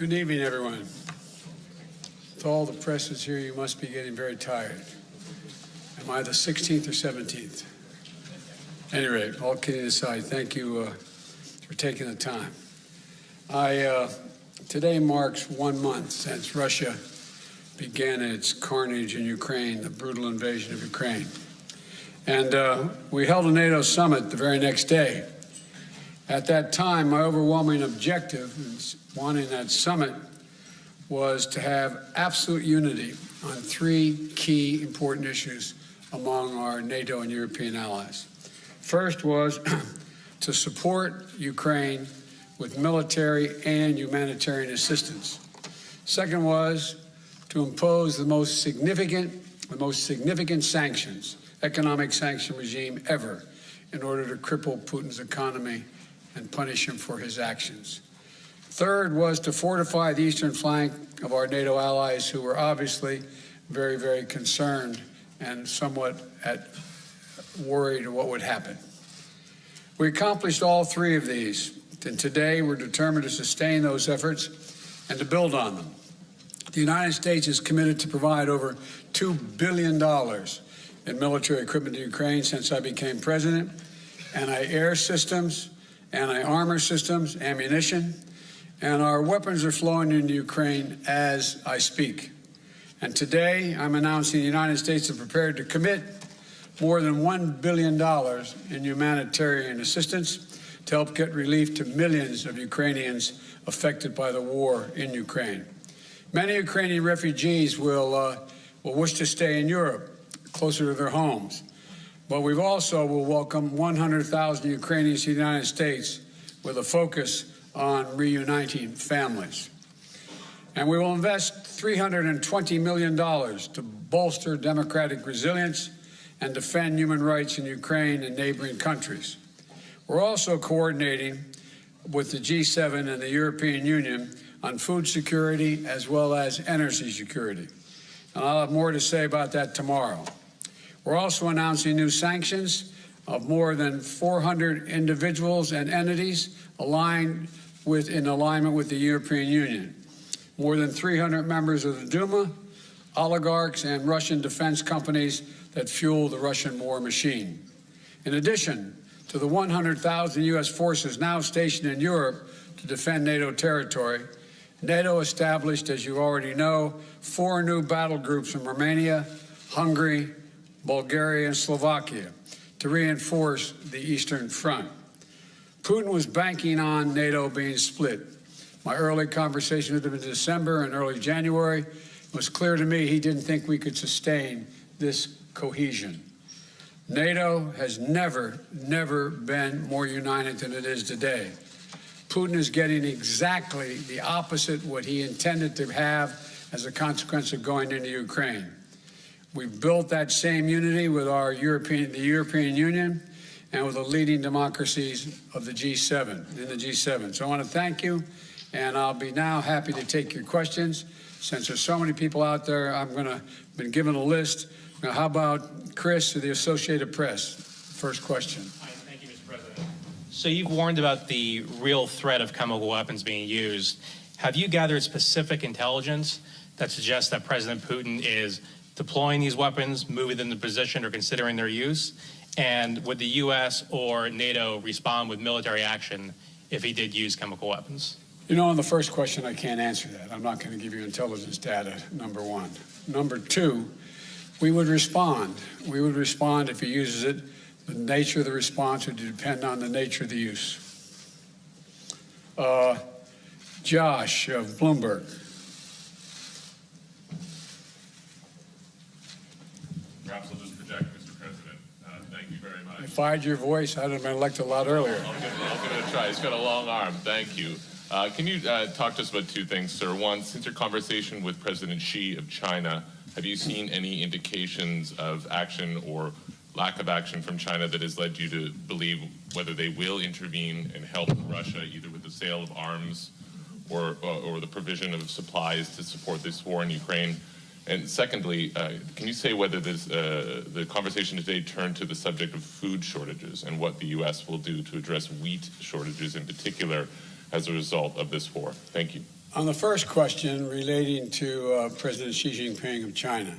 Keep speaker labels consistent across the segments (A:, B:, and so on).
A: Good evening, everyone. With all the presses here, you must be getting very tired. Am I the 16th or 17th? At any rate, all kidding aside, thank you for taking the time. Today marks 1 month since Russia began its carnage in Ukraine, the brutal invasion of Ukraine. And we held a NATO summit the very next day. At that time, my overwhelming objective in wanting that summit was to have absolute unity on 3 key important issues among our NATO and European allies. First was to support Ukraine with military and humanitarian assistance. Second was to impose the most significant sanctions, economic sanction regime ever, in order to cripple Putin's economy and punish him for his actions. Third was to fortify the eastern flank of our NATO allies, who were obviously very, very concerned and somewhat worried what would happen. We accomplished all 3 of these, and today we're determined to sustain those efforts and to build on them. The United States is committed to provide over $2 billion in military equipment to Ukraine since I became president, anti-air systems, anti-armor systems, ammunition, and our weapons are flowing into Ukraine as I speak. And today I'm announcing the United States is prepared to commit more than $1 billion in humanitarian assistance to help get relief to millions of Ukrainians affected by the war in Ukraine. Many Ukrainian refugees will wish to stay in Europe, closer to their homes. But we've also will welcome 100,000 Ukrainians to the United States with a focus on reuniting families. And we will invest $320 million to bolster democratic resilience and defend human rights in Ukraine and neighboring countries. We're also coordinating with the G7 and the European Union on food security as well as energy security. And I'll have more to say about that tomorrow. We're also announcing new sanctions of more than 400 individuals and entities in alignment with the European Union. More than 300 members of the Duma, oligarchs, and Russian defense companies that fuel the Russian war machine. In addition to the 100,000 U.S. forces now stationed in Europe to defend NATO territory, NATO established, as you already know, 4 new battle groups in Romania, Hungary, Bulgaria, and Slovakia to reinforce the Eastern Front. Putin was banking on NATO being split. My early conversation with him in December and early January was clear to me he didn't think we could sustain this cohesion. NATO has never been more united than it is today. Putin is getting exactly the opposite what he intended to have as a consequence of going into Ukraine. We've built that same unity with the European Union and with the leading democracies of the G7, So I want to thank you, and I'll be now happy to take your questions. Since there's so many people out there, been given a list. Now, how about Chris of the Associated Press? First question.
B: Hi, thank you, Mr. President. So you've warned about the real threat of chemical weapons being used. Have you gathered specific intelligence that suggests that President Putin is deploying these weapons, moving them into position, or considering their use? And would the U.S. or NATO respond with military action if he did use chemical weapons?
A: You know, on the first question, I can't answer that. I'm not going to give you intelligence data, number one. Number two, we would respond. We would respond if he uses it. The nature of the response would depend on the nature of the use. Josh of Bloomberg.
C: Perhaps I'll just project, Mr. President. Thank you very much.
A: If I had your voice, I'd have been elected a lot earlier.
C: I'll give it a try. He's got a long arm. Thank you. Can you talk to us about 2 things, sir? One, since your conversation with President Xi of China, have you seen any indications of action or lack of action from China that has led you to believe whether they will intervene and help Russia, either with the sale of arms or the provision of supplies to support this war in Ukraine? And secondly, can you say whether the conversation today turned to the subject of food shortages and what the U.S. will do to address wheat shortages in particular as a result of this war? Thank you.
A: On the first question relating to President Xi Jinping of China,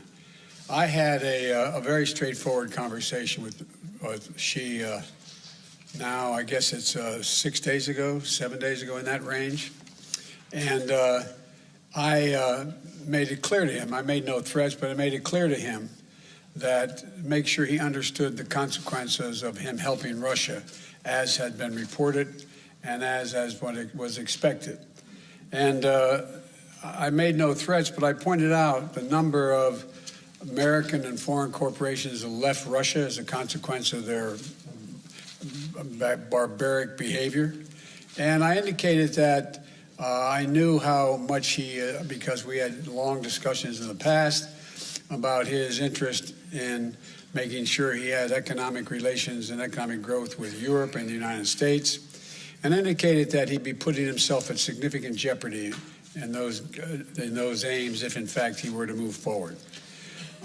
A: I had a very straightforward conversation with Xi now, I guess it's 6 days ago, 7 days ago, in that range. And I made it clear to him, I made no threats, but I made it clear to him that make sure he understood the consequences of him helping Russia, as had been reported and as what it was expected. And I made no threats, but I pointed out the number of American and foreign corporations that left Russia as a consequence of their barbaric behavior. And I indicated that I knew how much he, because we had long discussions in the past about his interest in making sure he had economic relations and economic growth with Europe and the United States, and indicated that he'd be putting himself at significant jeopardy in those aims if, in fact, he were to move forward.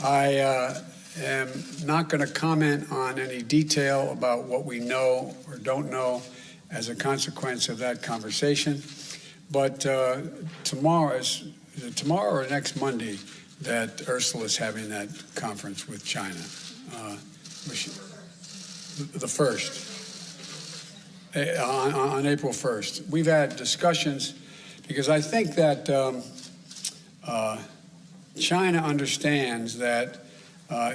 A: I am not going to comment on any detail about what we know or don't know as a consequence of that conversation, but tomorrow or next Monday that Ursula is having that conference with China, the first. On April 1st. We've had discussions because I think that China understands that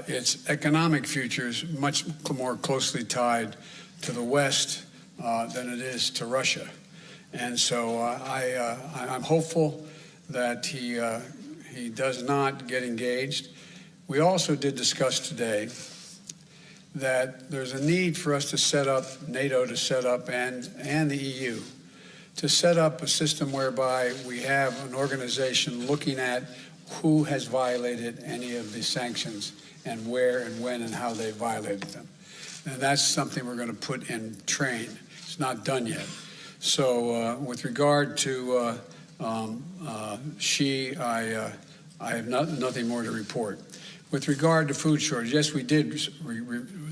A: its economic future is much more closely tied to the West than it is to Russia. And so I'm hopeful that he does not get engaged. We also did discuss today that there's a need for us to set up, NATO to set up, and the EU, to set up a system whereby we have an organization looking at who has violated any of the sanctions and where and when and how they violated them. And that's something we're going to put in train. It's not done yet. So with regard to Xi, I have nothing more to report. With regard to food shortage, yes, we did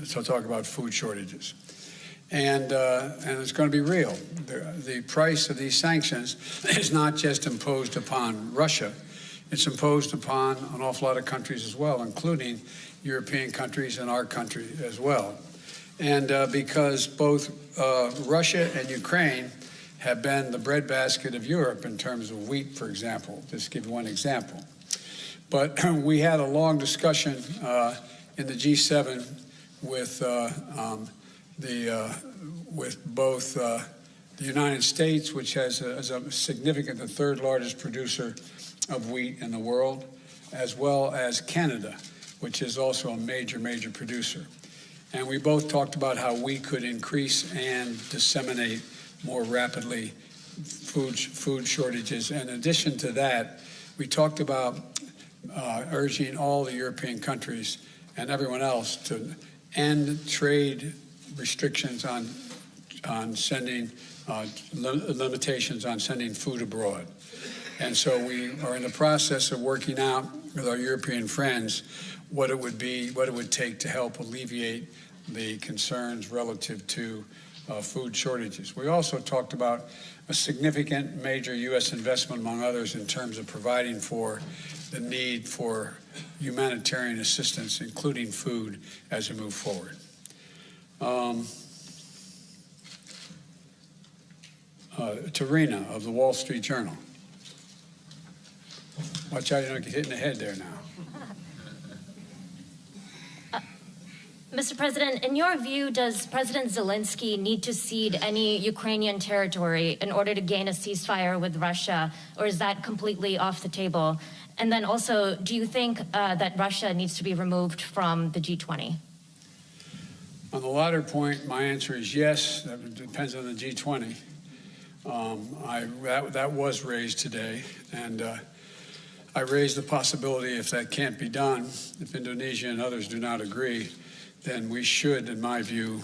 A: talk about food shortages. And it's going to be real. The price of these sanctions is not just imposed upon Russia. It's imposed upon an awful lot of countries as well, including European countries and our country as well. And because both Russia and Ukraine have been the breadbasket of Europe in terms of wheat, for example, just to give you one example. But we had a long discussion in the G7 with both the United States, which has a significant, the third largest producer of wheat in the world, as well as Canada, which is also a major producer. And we both talked about how we could increase and disseminate more rapidly food shortages. And in addition to that, we talked about urging all the European countries and everyone else to end trade restrictions on sending limitations on sending food abroad. And so we are in the process of working out with our European friends what it would take to help alleviate the concerns relative to food shortages. We also talked about a significant major U.S. investment, among others, in terms of providing for the need for humanitarian assistance, including food, as we move forward. Tarina of the Wall Street Journal. Watch out, you don't get hit in the head there now.
D: Mr. President, in your view, does President Zelensky need to cede any Ukrainian territory in order to gain a ceasefire with Russia, or is that completely off the table? And then also, do you think that Russia needs to be removed from the G20?
A: On the latter point, my answer is yes. That depends on the G20. That was raised today, and I raised the possibility, if that can't be done, if Indonesia and others do not agree, then we should, in my view,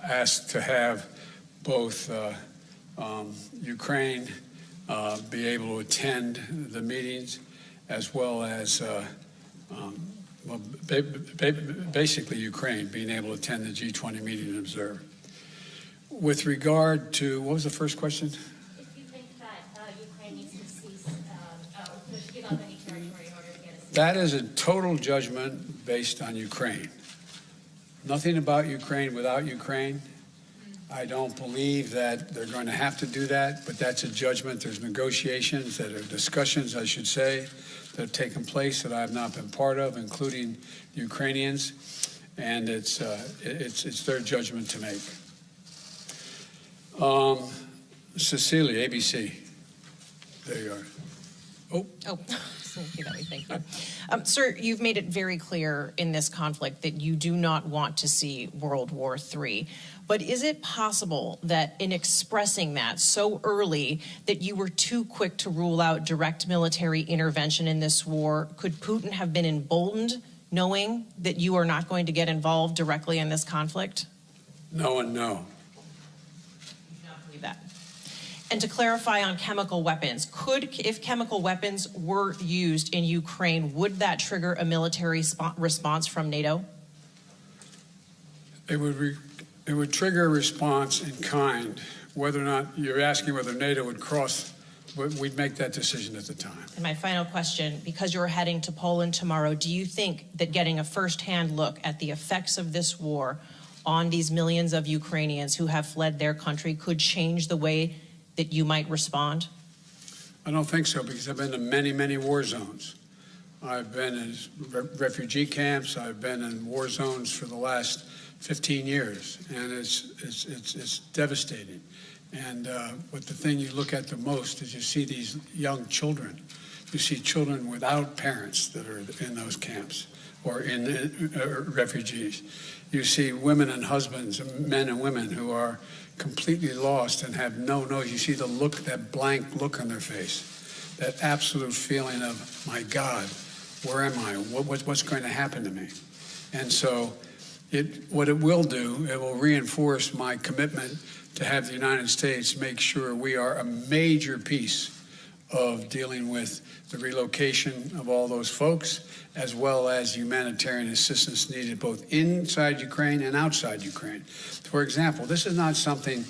A: ask to have both Ukraine be able to attend the meetings, as well as basically Ukraine being able to attend the G20 meeting and observe. With regard to, what was the first question?
D: If you think that Ukraine needs to cede
A: That is a total judgment based on Ukraine. Nothing about Ukraine without Ukraine. I don't believe that they're going to have to do that, but that's a judgment. There's negotiations, that are discussions, I should say, that have taken place that I have not been part of, including the Ukrainians, and it's their judgment to make. Cecilia, ABC. There you are.
E: Oh, thank you. Sir, you've made it very clear in this conflict that you do not want to see World War III. But is it possible that in expressing that so early that you were too quick to rule out direct military intervention in this war? Could Putin have been emboldened knowing that you are not going to get involved directly in this conflict?
A: No and no.
E: You do not believe that. And to clarify on chemical weapons, if chemical weapons were used in Ukraine, would that trigger a military response from NATO?
A: It would trigger a response in kind. Whether or not you're asking whether NATO would cross, we'd make that decision at the time.
E: And my final question, because you're heading to Poland tomorrow, do you think that getting a firsthand look at the effects of this war on these millions of Ukrainians who have fled their country could change the way that you might respond?
A: I don't think so, because I've been to many, many war zones. I've been in refugee camps. I've been in war zones for the last 15 years, and it's devastating. And but the thing you look at the most is you see these young children. You see children without parents that are in those camps or in refugees. You see women and husbands, men and women who are completely lost and have no. You see the look, that blank look on their face, that absolute feeling of, my God, where am I? What's going to happen to me? And so what it will do, it will reinforce my commitment to have the United States make sure we are a major piece of dealing with the relocation of all those folks, as well as humanitarian assistance needed both inside Ukraine and outside Ukraine. For example, this is not something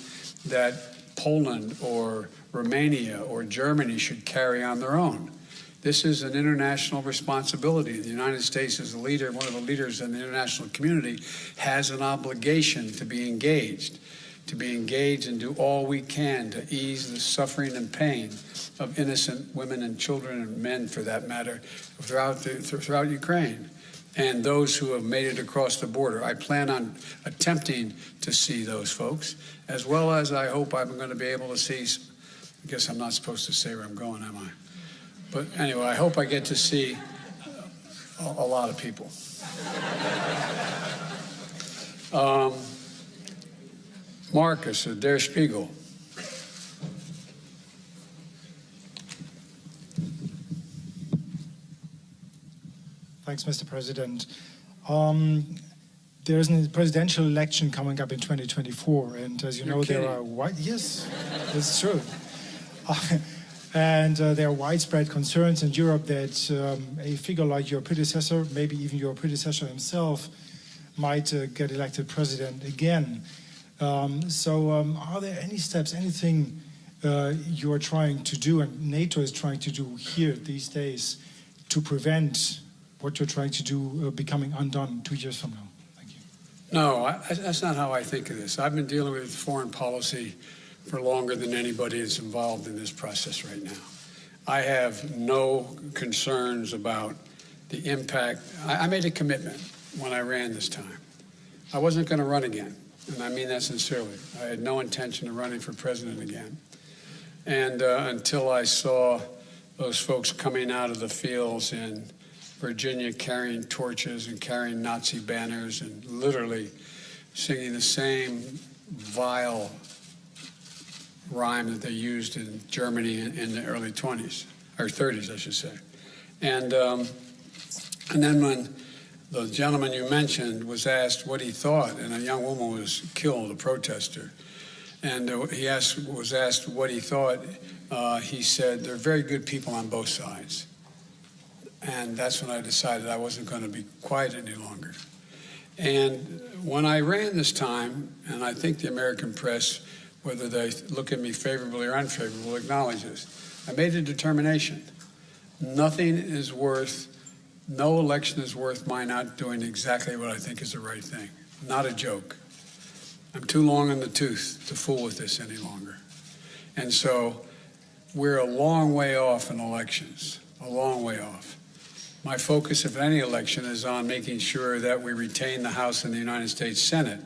A: that Poland or Romania or Germany should carry on their own. This is an international responsibility. The United States, as a leader, one of the leaders in the international community, has an obligation to be engaged and do all we can to ease the suffering and pain of innocent women and children and men, for that matter, throughout Ukraine, and those who have made it across the border. I plan on attempting to see those folks, as well as I hope I'm going to be able to see. I guess I'm not supposed to say where I'm going, am I? But anyway, I hope I get to see a lot of people. Marcus at Der Spiegel.
F: Thanks, Mr. President. There's a presidential election coming up in 2024, and as you know, there are yes, it's true. And there are widespread concerns in Europe that a figure like your predecessor, maybe even your predecessor himself, might get elected president again. Are there any steps, anything you are trying to do and NATO is trying to do here these days to prevent what you're trying to do becoming undone 2 years from now? Thank you.
A: No, that's not how I think of this. I've been dealing with foreign policy for longer than anybody that's involved in this process right now. I have no concerns about the impact. I made a commitment when I ran this time. I wasn't going to run again, and I mean that sincerely. I had no intention of running for president again. And until I saw those folks coming out of the fields in Virginia carrying torches and carrying Nazi banners and literally singing the same vile rhyme that they used in Germany in the early 20s, or 30s, I should say. And then when the gentleman you mentioned was asked what he thought, and a young woman was killed, a protester, and he was asked what he thought, he said, "They're very good people on both sides." And that's when I decided I wasn't going to be quiet any longer. And when I ran this time, and I think the American press, whether they look at me favorably or unfavorably, acknowledge this, I made a determination. Nothing is worth No election is worth my not doing exactly what I think is the right thing. Not a joke. I'm too long in the tooth to fool with this any longer. And so we're a long way off in elections, a long way off. My focus of any election is on making sure that we retain the House and the United States Senate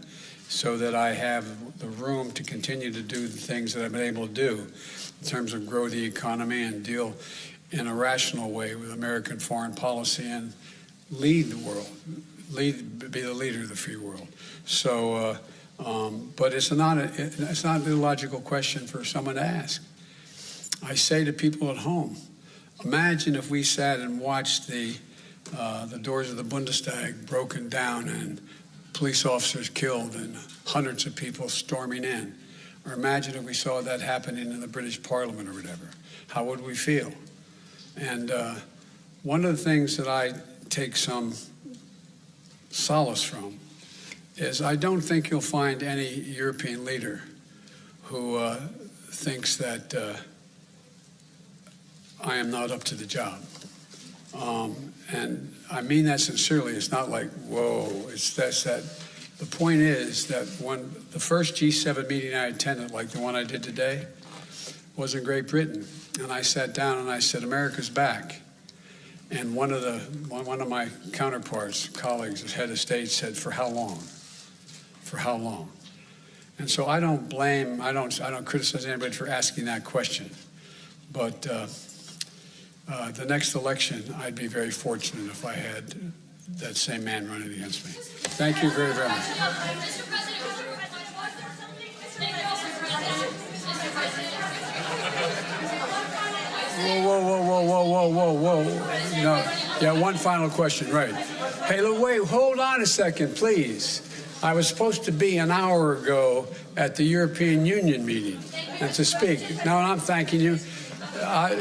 A: so that I have the room to continue to do the things that I've been able to do in terms of grow the economy and deal in a rational way with American foreign policy and lead the world, be the leader of the free world. So, but it's not an illogical question for someone to ask. I say to people at home, imagine if we sat and watched the doors of the Bundestag broken down and police officers killed and hundreds of people storming in. Or imagine if we saw that happening in the British Parliament or whatever. How would we feel? And one of the things that I take some solace from is I don't think you'll find any European leader who thinks that I am not up to the job. And I mean that sincerely. It's not like, whoa, it's that. The point is that when the first G7 meeting I attended, like the one I did today, was in Great Britain. And I sat down and I said, America's back. And one of my counterparts, colleagues, as head of state, said, for how long? For how long? And so I don't criticize anybody for asking that question. But the next election, I'd be very fortunate if I had that same man running against me. Thank you very, very much.
G: Mr. President,
A: Whoa. No. Yeah, one final question, right. Hey, look, wait, hold on a second, please. I was supposed to be an hour ago at the European Union meeting and to speak. No, I'm thanking you.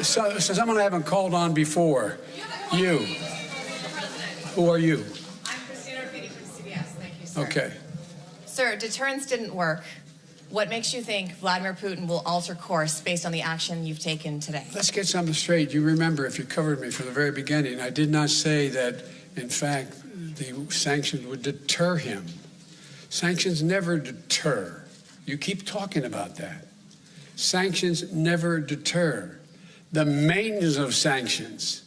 A: So someone I haven't called on before. You. Who are you?
H: I'm Christina Rafiti from CBS. Thank you, sir.
A: Okay.
H: Sir, deterrence didn't work. What makes you think Vladimir Putin will alter course based on the action you've taken today?
A: Let's get something straight. You remember, if you covered me from the very beginning, I did not say that, in fact, the sanctions would deter him. Sanctions never deter. You keep talking about that. Sanctions never deter. The maintenance of sanctions,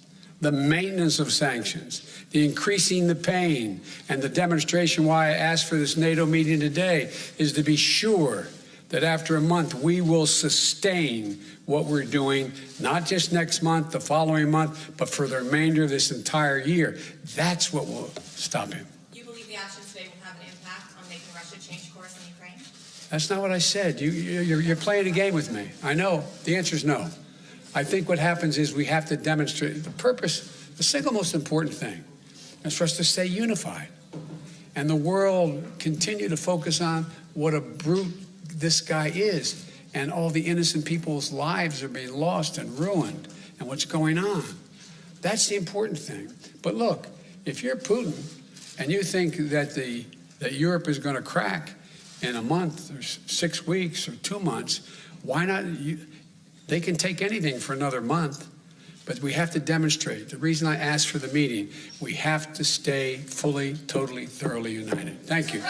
A: the increasing the pain, and the demonstration why I asked for this NATO meeting today is to be sure that after a month we will sustain what we're doing, not just next month, the following month, but for the remainder of this entire year. That's what will stop him.
H: You believe the actions today will have an impact on making Russia change course in Ukraine?
A: That's not what I said. You're playing a game with me. I know. The answer is no. I think what happens is we have to demonstrate the purpose. The single most important thing is for us to stay unified. And the world continue to focus on what a brute this guy is. And all the innocent people's lives are being lost and ruined and what's going on. That's the important thing. But look, if you're Putin and you think that that Europe is going to crack in a month or 6 weeks or 2 months, why not? They can take anything for another month, but we have to demonstrate. The reason I asked for the meeting, we have to stay fully, totally, thoroughly united. Thank you.